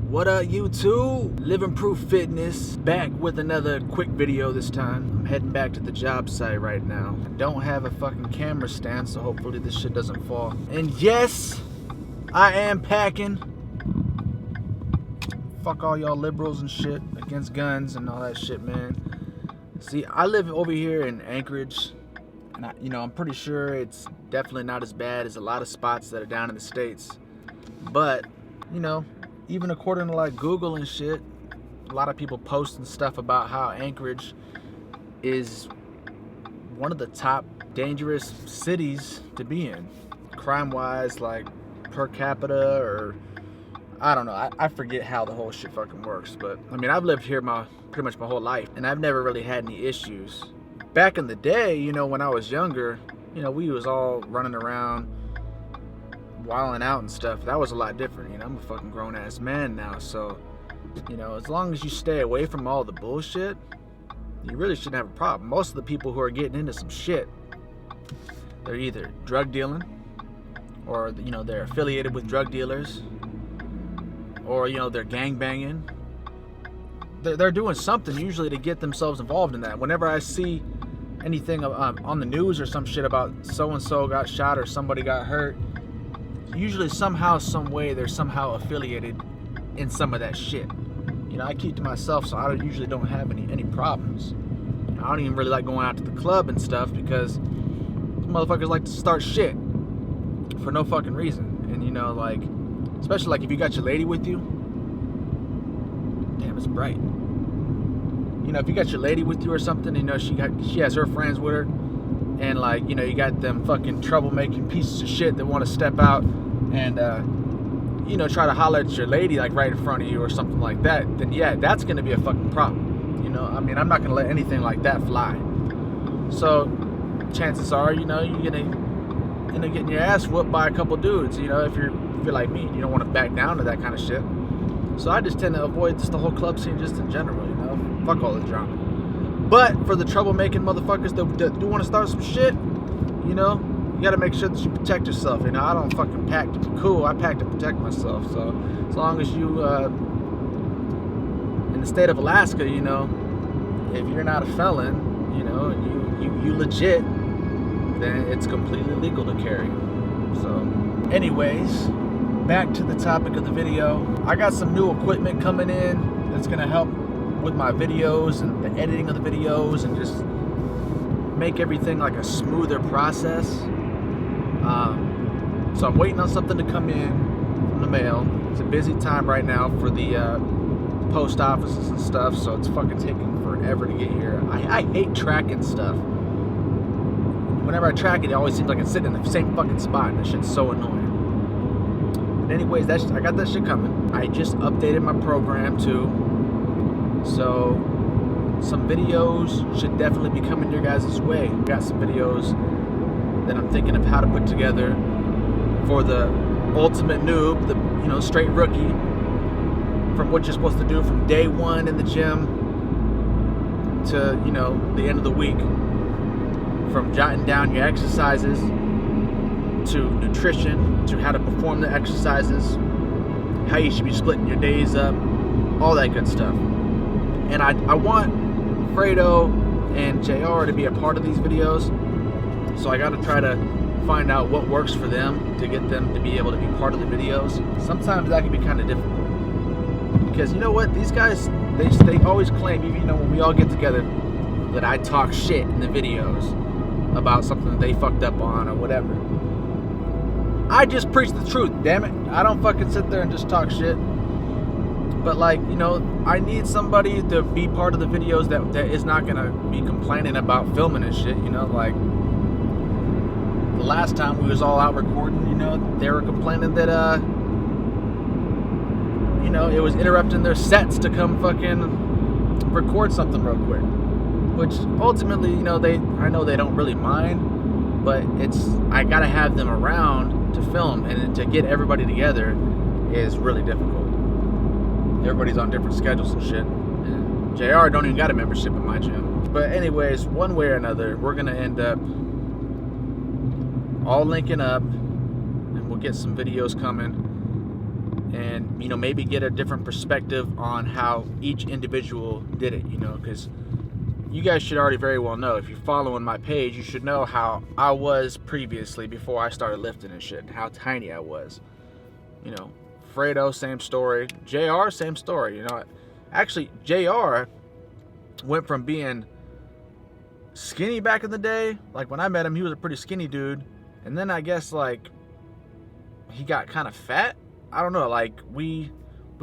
What up, YouTube? Living Proof Fitness, back with another quick video this time. I'm heading back to the job site right now. I don't have a fucking camera stand, so hopefully this shit doesn't fall. And yes, I am packing. Fuck all y'all liberals and shit against guns and all that shit, man. See, I live over here in Anchorage, and I'm pretty sure it's definitely not as bad as a lot of spots that are down in the States. But, even according to like Google and shit, a lot of people posting stuff about how Anchorage is one of the top dangerous cities to be in, crime-wise, like per capita, or I don't know. I forget how the whole shit fucking works. But I mean, I've lived here pretty much my whole life, and I've never really had any issues. Back in the day, when I was younger, we was all running around, wilding out and stuff. That was a lot different. I'm a fucking grown-ass man now, so as long as you stay away from all the bullshit, you really shouldn't have a problem. Most of the people who are getting into some shit, they're either drug dealing, or they're affiliated with drug dealers, or they're gang banging. They're doing something usually to get themselves involved in that. Whenever I see anything on the news or some shit about so-and-so got shot or somebody got hurt, usually somehow, some way, they're somehow affiliated in some of that shit. I keep to myself, so I usually don't have any problems. I don't even really like going out to the club and stuff, because motherfuckers like to start shit for no fucking reason. And especially like if you got your lady with you. Damn, it's bright. If you got your lady with you or something, she has her friends with her, and you got them fucking troublemaking pieces of shit that want to step out and try to holler at your lady right in front of you or something like that, then yeah, that's gonna be a fucking problem. I'm not gonna let anything like that fly. So chances are, you're gonna getting your ass whooped by a couple dudes. If you're like me, you don't want to back down to that kind of shit. So I just tend to avoid just the whole club scene just in general. Fuck all the drama. But for the troublemaking motherfuckers that do want to start some shit, you gotta make sure that you protect yourself. I don't fucking pack to be cool. I pack to protect myself. So as long as you in the state of Alaska, if you're not a felon, and you legit, then it's completely legal to carry. So anyways, back to the topic of the video. I got some new equipment coming in that's gonna help with my videos and the editing of the videos, and just make everything like a smoother process. So I'm waiting on something to come in from the mail. It's a busy time right now for the post offices and stuff, so it's fucking taking forever to get here. I hate tracking stuff. Whenever I track it, it always seems like it's sitting in the same fucking spot, and that shit's so annoying. But anyways, I got that shit coming. I just updated my program too, so some videos should definitely be coming your guys' way. Got some videos that I'm thinking of how to put together for the ultimate noob, the straight rookie, from what you're supposed to do from day one in the gym to the end of the week, from jotting down your exercises to nutrition to how to perform the exercises, how you should be splitting your days up, all that good stuff. And I want Fredo and JR to be a part of these videos, so I got to try to find out what works for them to get them to be able to be part of the videos. Sometimes that can be kind of difficult, because these guys, they always claim, even when we all get together, that I talk shit in the videos about something that they fucked up on or whatever. I just preach the truth, damn it. I don't fucking sit there and just talk shit. But I need somebody to be part of the videos that is not gonna be complaining about filming and shit. The last time we was all out recording, they were complaining that it was interrupting their sets to come fucking record something real quick. Which ultimately, I know they don't really mind, but I gotta have them around to film, and to get everybody together is really difficult. Everybody's on different schedules and shit. And JR don't even got a membership in my gym. But anyways, one way or another, we're gonna end up all linking up, and we'll get some videos coming. and, you know, maybe get a different perspective on how each individual did it, you know, because you guys should already very well know, if you're following my page, you should know how I was previously before I started lifting and shit, how tiny I was. You know, Fredo, same story. JR, same story. You know, actually, JR went from being skinny back in the day, like when I met him, he was a pretty skinny dude, and then I guess like he got kind of fat. I don't know, like we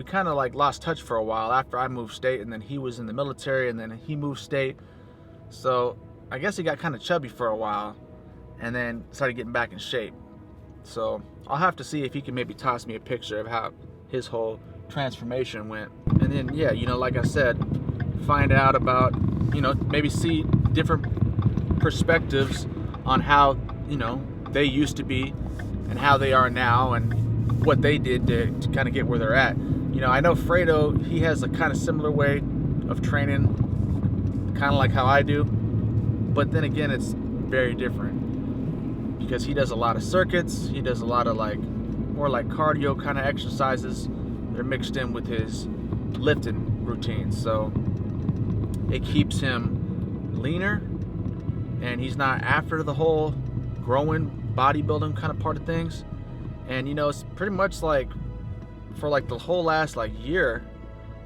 kind of like lost touch for a while after I moved state, and then he was in the military, and then he moved state, so I guess he got kind of chubby for a while and then started getting back in shape. So I'll have to see if he can maybe toss me a picture of how his whole transformation went, and then, yeah, you know, like I said, find out about, you know, maybe see different perspectives on how, you know, they used to be and how they are now, and what they did to kind of get where they're at. You know, I know Fredo, he has a kind of similar way of training, kind of like how I do, but then again, it's very different because he does a lot of circuits. He does a lot of like more like cardio kind of exercises. They're mixed in with his lifting routines, so it keeps him leaner, and he's not after the whole growing bodybuilding kind of part of things. And, you know, it's pretty much like for like the whole last like year,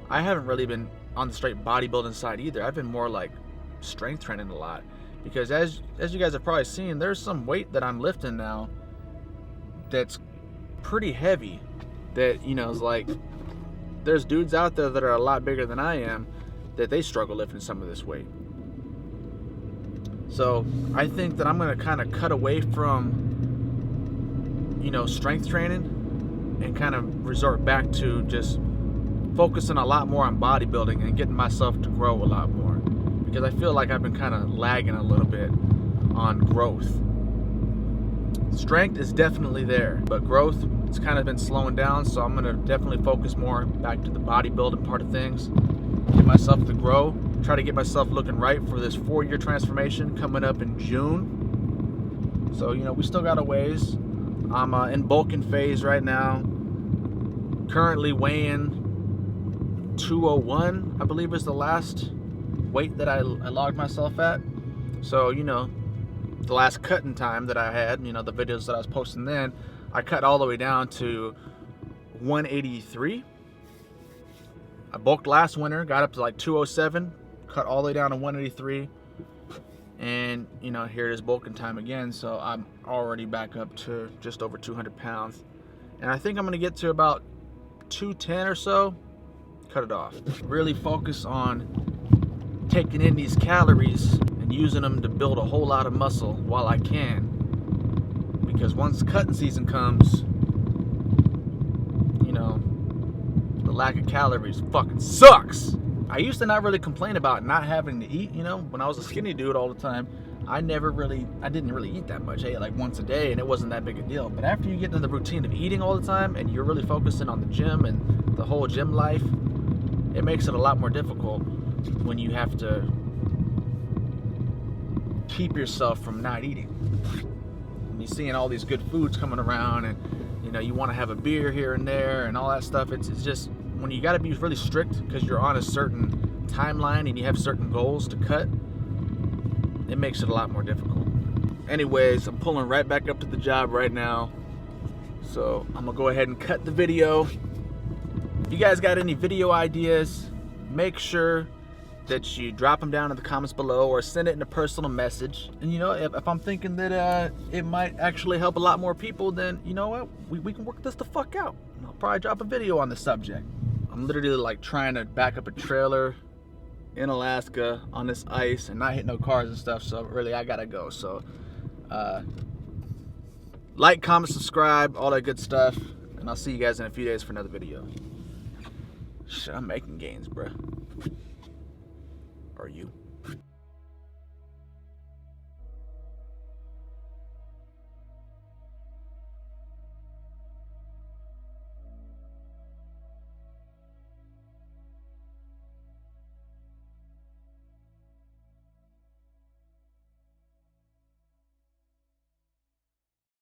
I haven't really been on the straight bodybuilding side either. I've been more like strength training a lot, because as you guys have probably seen, there's some weight that I'm lifting now that's pretty heavy, that, you know, is like, there's dudes out there that are a lot bigger than I am that they struggle lifting some of this weight. So I think that I'm going to kind of cut away from, you know, strength training and kind of resort back to just focusing a lot more on bodybuilding and getting myself to grow a lot more, because I feel like I've been kind of lagging a little bit on growth. Strength is definitely there, but growth, it's kind of been slowing down, so I'm going to definitely focus more back to the bodybuilding part of things, get myself to grow, try to get myself looking right for this 4-year transformation coming up in June. So, you know, we still got a ways. I'm in bulking phase right now, currently weighing 201, I believe is the last weight that I logged myself at. So, you know, the last cutting time that I had, you know, the videos that I was posting then, I cut all the way down to 183. I bulked last winter, got up to like 207, cut all the way down to 183, and, you know, here it is bulking time again, so I'm already back up to just over 200 pounds, and I think I'm going to get to about 210 or so, cut it off. Really focus on taking in these calories and using them to build a whole lot of muscle while I can, because once cutting season comes, you know, the lack of calories fucking sucks. I used to not really complain about not having to eat, you know, when I was a skinny dude all the time. I didn't really eat that much. I ate like once a day and it wasn't that big a deal. But after you get into the routine of eating all the time and you're really focusing on the gym and the whole gym life, it makes it a lot more difficult when you have to keep yourself from not eating. When you're seeing all these good foods coming around and, you know, you want to have a beer here and there and all that stuff, it's just, when you got to be really strict because you're on a certain timeline and you have certain goals to cut, it makes it a lot more difficult. Anyways, I'm pulling right back up to the job right now, so I'm gonna go ahead and cut the video. If you guys got any video ideas, make sure that you drop them down in the comments below or send it in a personal message. And, you know, if I'm thinking that it might actually help a lot more people, then, you know what, we can work this the fuck out. I'll probably drop a video on the subject. I'm literally like trying to back up a trailer in Alaska on this ice and not hit no cars and stuff, so really I gotta go. So like, comment, subscribe, all that good stuff, and I'll see you guys in a few days for another video. Shit, I'm making gains, bro.